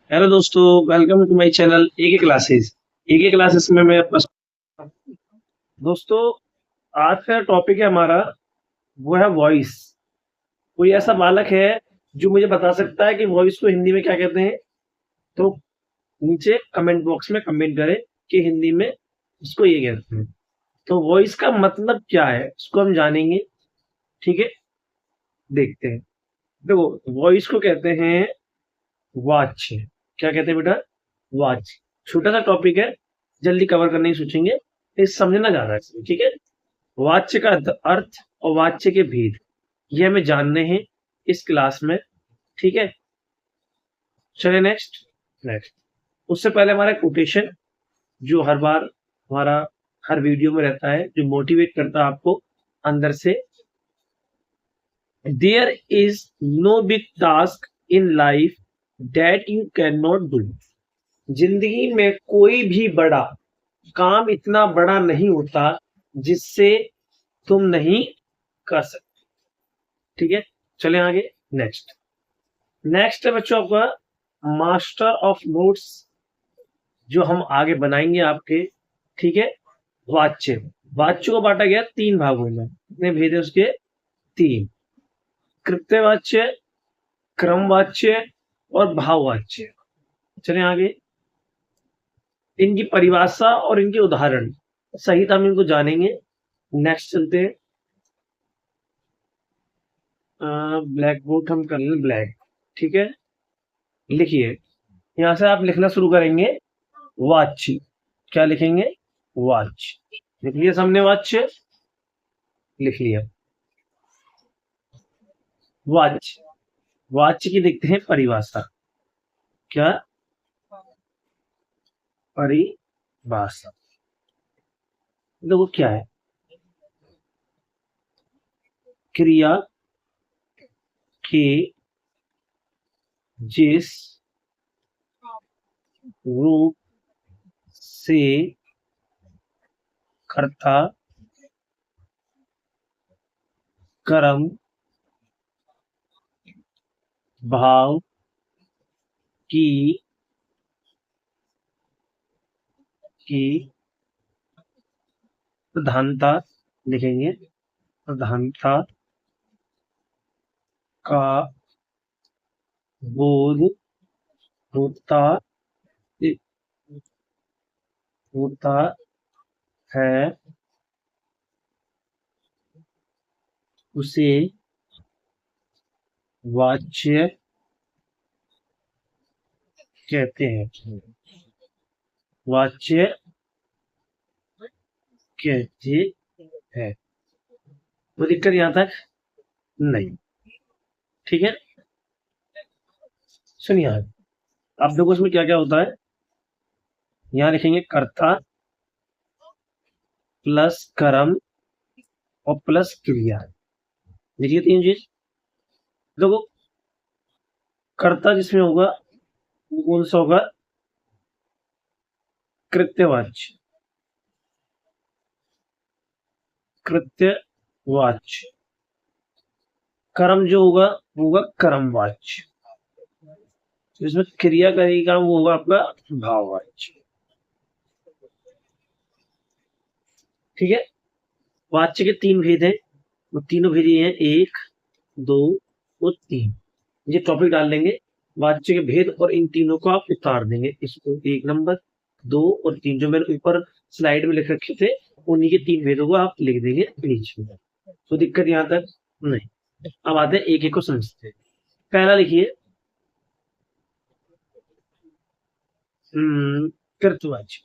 Hello दोस्तों, welcome to my channel AK classes. AK classes में मैं आपका दोस्तों, आज का टॉपिक है हमारा, वो है वॉइस। कोई ऐसा बालक है जो मुझे बता सकता है कि वॉइस को हिंदी में क्या कहते हैं? तो नीचे कमेंट बॉक्स में कमेंट करें कि हिंदी में इसको ये कहते हैं। तो वॉइस का मतलब क्या है इसको हम जानेंगे। ठीक है, देखते हैं। देखो, वॉइस को कहते हैं वाच्य। क्या कहते हैं बेटा? वाच्य। छोटा सा टॉपिक है, जल्दी कवर करने की सोचेंगे, इस समझना ज्यादा है इसमें, ठीक है। वाच्य का अर्थ और वाच्य के भेद, ये हमें जानने हैं इस क्लास में। ठीक है, चलिए नेक्स्ट। नेक्स्ट, उससे पहले हमारा कोटेशन, जो हर बार हमारा हर वीडियो में रहता है, जो मोटिवेट करता है आपको अंदर से। There is no big task in life that you can not do. जिंदगी में कोई भी बड़ा काम इतना बड़ा नहीं होता जिससे तुम नहीं कर सकते। ठीक है, चले आगे। नेक्स्ट। नेक्स्ट है बच्चों आपका मास्टर ऑफ नोट्स, जो हम आगे बनाएंगे आपके। ठीक है, वाच्य। वाच्य को बांटा गया तीन भागों में। कितने भेद है उसके? तीन। कृत्यवाच्य, क्रमवाच्य और भाववाच्य। चले आगे। इनकी परिभाषा और इनके उदाहरण सहित हम इनको जानेंगे। नेक्स्ट चलते हैं। ब्लैक बोर्ड हम कर लें ब्लैक। ठीक है, लिखिए। यहां से आप लिखना शुरू करेंगे वाच्य। क्या लिखेंगे? वाच्य। लिख लिया सबने वाच्य? लिख लिया। वाच्य। वाच्य की लिखते हैं परिभाषा। क्या? परिभाषा। देखो क्या है? क्रिया के जिस रूप से कर्ता कर्म भाव की की प्रधानता, लिखेंगे प्रधानता का बोध होता होता है, उसे वाच्य कहते हैं। वाच्य कहते हैं। तो दिक्कत यहां तक नहीं। ठीक है, सुनिए। आप देखो इसमें क्या क्या होता है। यहाँ लिखेंगे कर्ता प्लस कर्म और प्लस क्रिया। देखिए तीन चीज। देखो, कर्ता जिसमें होगा वो कौन सा होगा? कृत्यवाच्य। कृत्यवाच्य। कर्म जो होगा वो होगा कर्मवाच्य। जिसमें क्रिया करेगा वो होगा आपका भाववाच्य। ठीक है, वाच्य के तीन भेद हैं। वो तीनों भेद ये हैं, एक, दो और तीन। ये टॉपिक डाल देंगे वाच्य के भेद, और इन तीनों को आप उतार देंगे। इसको एक नंबर, दो और तीन, जो मैंने ऊपर स्लाइड में लिख रखे थे, उन्हीं के तीन भेदों को आप लिख देंगे नीचे में। तो दिक्कत यहां तक नहीं। अब आते हैं एक एक को समझते हैं। पहला लिखिए, कृतवाच्य।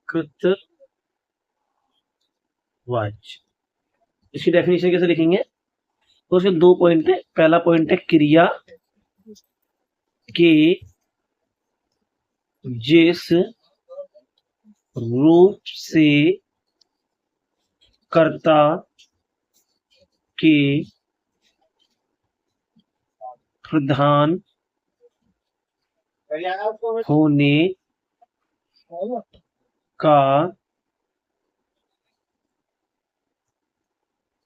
कृतवाच्य, इसकी डेफिनेशन कैसे लिखेंगे? तो उसके दो पॉइंट है। पहला पॉइंट है क्रिया के जिस रूप से कर्ता के प्रधान होने का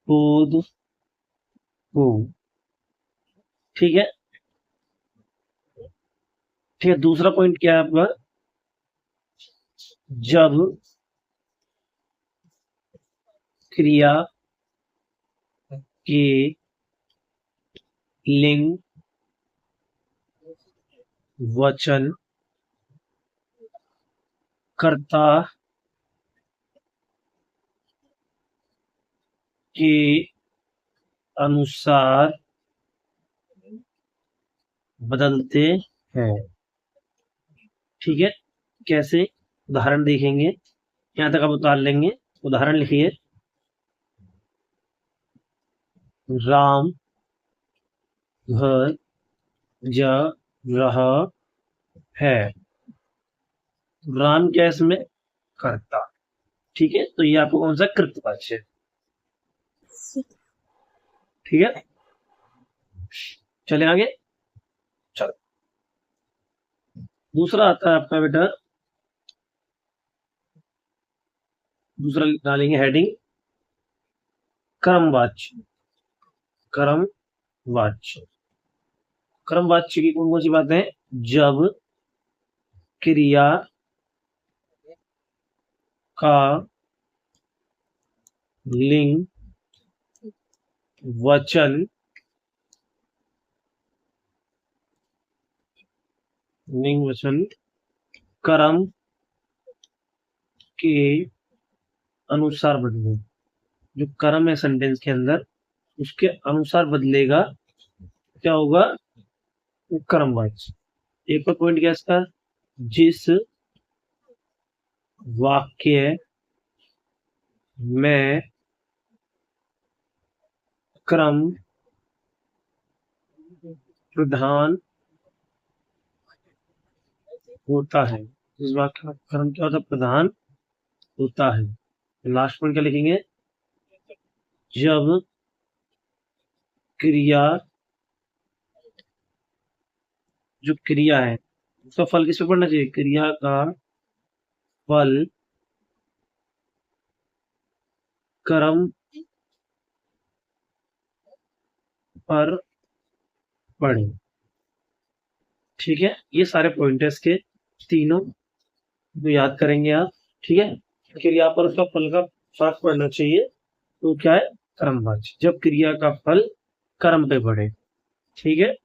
बोध हो। ठीक है। ठीक है, दूसरा पॉइंट क्या है आपका, जब क्रिया के लिंग, वचन, कर्ता के अनुसार बदलते हैं। ठीक है, कैसे, उदाहरण देखेंगे, यहां तक आप उतार लेंगे। उदाहरण लिखिए, राम घर जा रहा है। राम क्या है इसमें, कर्ता। ठीक है, तो ये आपको कौन सा कृतवाच्य है। ठीक है, चले आगे। चलो, दूसरा आता है आपका बेटा, दूसरा डालेंगे हेडिंग, कर्मवाच्य। कर्मवाच्य, कर्मवाच्य की कौन कौन सी बातें हैं, जब क्रिया का लिंग, वचन, लिंग वचन कर्म के अनुसार बदले। जो कर्म है सेंटेंस के अंदर, उसके अनुसार बदलेगा, क्या होगा, कर्मवाच्य। एक और पॉइंट क्या है इसका, जिस वाक्य में क्रम प्रधान होता है, जिस वाक्य में क्रम क्या होता है, प्रधान होता है। लास्ट पॉइंट क्या लिखेंगे, जब क्रिया, जो क्रिया है उसका फल किस पे पड़ना चाहिए, क्रिया का फल कर्म पर पड़े। ठीक है, ये सारे पॉइंटर्स के तीनों तो याद करेंगे आप। ठीक है, क्रिया पर उसका फल का फर्क पड़ना चाहिए, तो क्या है, कर्मवाच्य, जब क्रिया का फल कर्म पे पड़े। ठीक है,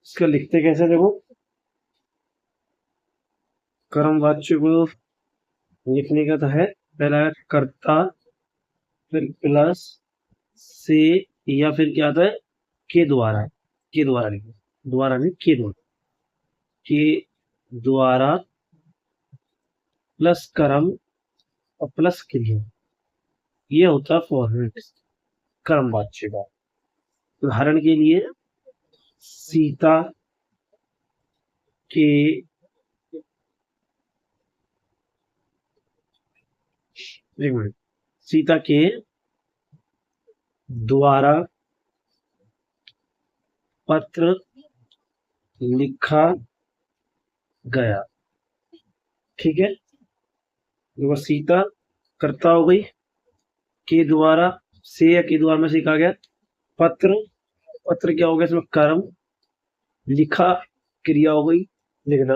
इसका लिखते कैसे, देखो, कर्मवाच्य को लिखने का तो है, पहला है कर्ता, फिर प्लस से, या फिर क्या आता है, के द्वारा। के द्वारा लिखो, द्वारा नहीं, के द्वारा, के द्वारा प्लस कर्म और प्लस क्रिया, ये होता है फॉर्मेट कर्मवाच्य का। उदाहरण के लिए, सीता के, एक मिनट, सीता के द्वारा पत्र लिखा गया। ठीक है, देखो, सीता कर्ता हो गई, के द्वारा, से या के द्वारा में से कहा गया, पत्र, पत्र क्या हो गया इसमें, कर्म, लिखा क्रिया हो गई, लिखना।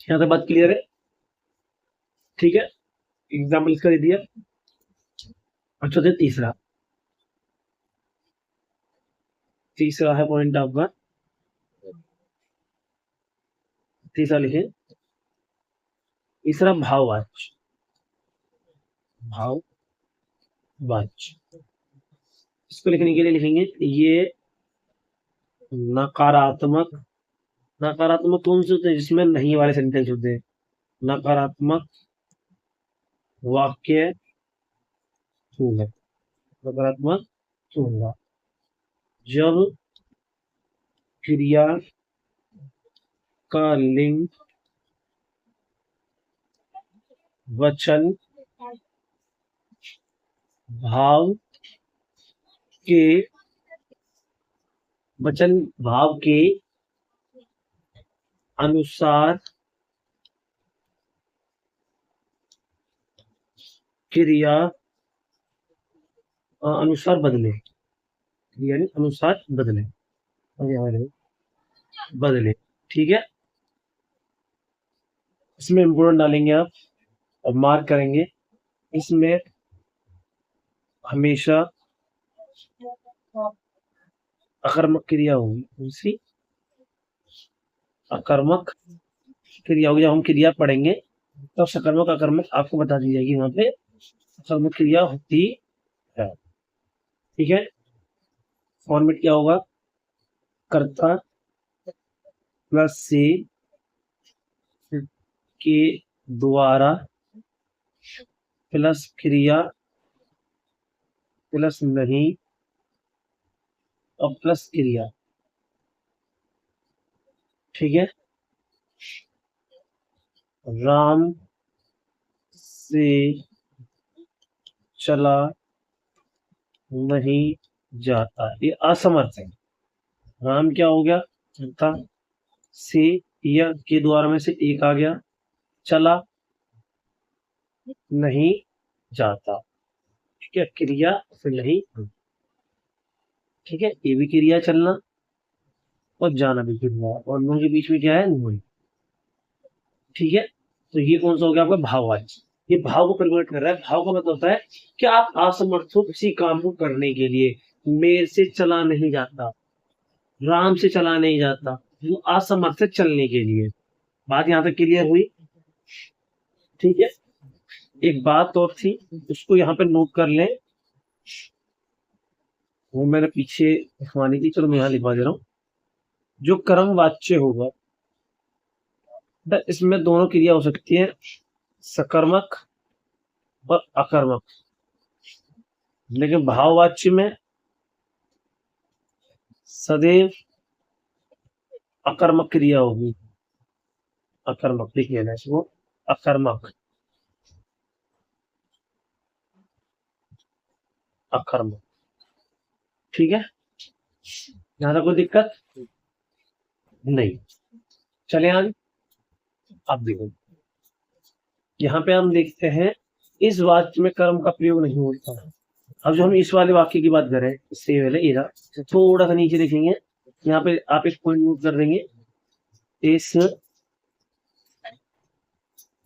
यहां तक बात क्लियर है। ठीक है, एग्जाम्पल इसका दे दिया। अच्छा, तो तीसरा, तीसरा है पॉइंट आपका, तीसरा लिखे, तीसरा भाववाच्य। भाववाच्य, इसको लिखने के लिए लिखेंगे, ये नकारात्मक, नकारात्मक कौन से होते हैं, जिसमें नहीं वाले सेंटेंस होते हैं, नकारात्मक वाक्य होगा, नकारात्मक होगा, जब क्रिया का लिंग, वचन, भाव के, वचन भाव के अनुसार क्रिया अनुसार बदले, यानी अनुसार बदले बदले। ठीक है, इसमें इम्पोर्टेंट डालेंगे आप और मार्क करेंगे। इसमें हमेशा अकर्मक क्रिया होगी, उसी अकर्मक क्रिया होगी। जब हम क्रिया पढ़ेंगे तब सकर्मक अकर्मक आपको बता दी जाएगी, वहां पे अकर्मक क्रिया होती है। ठीक है, फॉर्मेट क्या होगा, कर्ता प्लस से के द्वारा प्लस क्रिया प्लस नहीं और प्लस क्रिया। ठीक है, राम से चला नहीं जाता, ये असमर्थ है। राम क्या हो गया, चलता, से या के द्वारा में से एक आ गया, चला नहीं जाता। ठीक है, क्रिया से नहीं। ठीक है, ये भी क्रिया चलना और जाना भी क्रिया, और दोनों के बीच में क्या है, नहीं। ठीक है, तो ये कौन सा हो गया आपका भाववाची। ये भाव को कन्वर्ट कर रहा है। भाव का मतलब होता है कि आप असमर्थ हो किसी काम को करने के लिए। मेरे से चला नहीं जाता, राम से चला नहीं जाता, वो असमर्थ है चलने के लिए। बात यहाँ तक क्लियर हुई। ठीक है, एक बात और थी, उसको यहाँ पे नोट कर लें, वो मैंने पीछे लिखवानी थी, चलो मैं यहाँ लिखवा दे रहा हूँ। जो कर्म वाच्य होगा, इसमें दोनों क्रिया हो सकती है, सकर्मक और अकर्मक। लेकिन भाववाच्य में सदैव अकर्मक क्रिया होगी। अकर्मक लिख लेना इसको, अकर्मक, अकर्मक। ठीक है, यहां तक कोई दिक्कत नहीं। चले आगे, अब देखो यहाँ पे हम देखते हैं इस वाक्य में कर्म का प्रयोग नहीं होता। अब जो हम इस वाले वाक्य की बात करें, इससे पहले इरा थोड़ा सा नीचे देखेंगे, यहाँ पे आप एक पॉइंट नोट कर देंगे। इस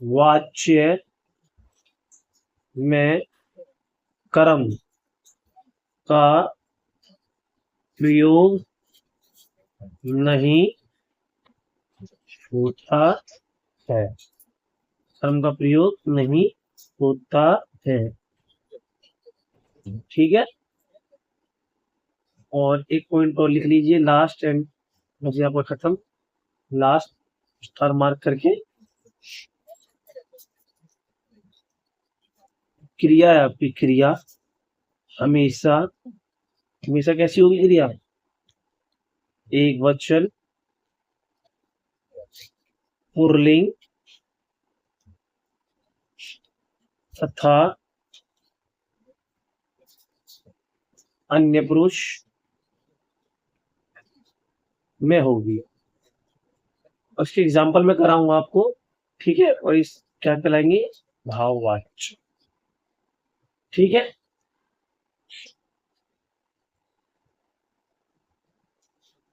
वाच्य में कर्म का प्रयोग नहीं होता है, कर्म का प्रयोग नहीं होता है। ठीक है, और एक पॉइंट और लिख लीजिए लास्ट एंड मुझे आपको खत्म, लास्ट स्टार मार्क करके। क्रिया है आपकी, क्रिया हमेशा, हमेशा कैसी होगी क्रिया, एक वचन पुल्लिंग तथा अन्य पुरुष में होगी। उसके एग्जाम्पल में कराऊंगा आपको। ठीक है, और इस क्या कहलाएंगे, भाववाच्य। ठीक है,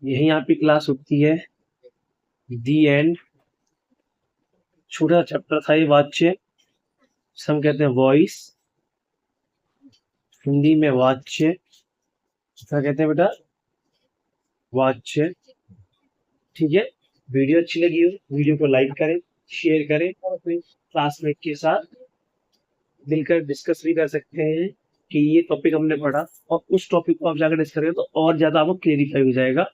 यही यहाँ पे क्लास होती है, दी एंड। छोटा चैप्टर था ये वाच्य, हम कहते हैं वॉइस, हिंदी में वाच्य, क्या कहते हैं बेटा, वाच्य। ठीक है, वीडियो अच्छी लगी हो, वीडियो को लाइक करें, शेयर करें और अपने क्लासमेट के साथ मिलकर डिस्कस भी कर सकते हैं कि ये टॉपिक हमने पढ़ा, और उस टॉपिक को आप जाकर डिस्कस करें तो और ज्यादा आपको क्लेरिफाई हो जाएगा।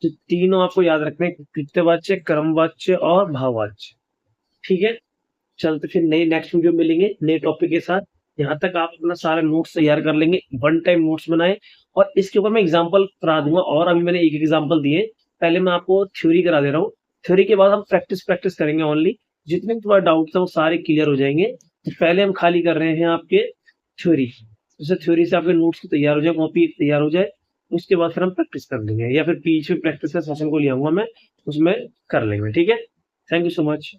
तो तीनों आपको याद रखना है, कृत्यवाच्य, कर्मवाच्य और भाववाच्य। ठीक है, चलते फिर नए नेक्स्ट वीडियो मिलेंगे नए टॉपिक के साथ। यहाँ तक आप अपना सारा नोट्स तैयार कर लेंगे, वन टाइम नोट्स बनाए, और इसके ऊपर मैं एग्जांपल करा दूंगा। और अभी मैंने एक एग्जांपल दिए, पहले मैं आपको थ्योरी करा दे रहा हूँ, थ्योरी के बाद हम प्रैक्टिस करेंगे ओनली। जितने तुम्हारे डाउट्स हैं वो सारे क्लियर हो जाएंगे। तो पहले हम खाली कर रहे हैं आपके थ्योरी, जैसे थ्योरी से आपके नोट्स तैयार हो जाए, कॉपी तैयार हो जाए, उसके बाद फिर हम प्रैक्टिस कर लेंगे, या फिर बीच में प्रैक्टिस का सेशन को ले आऊंगा मैं, उसमें कर लेंगे। ठीक है, थैंक यू सो मच।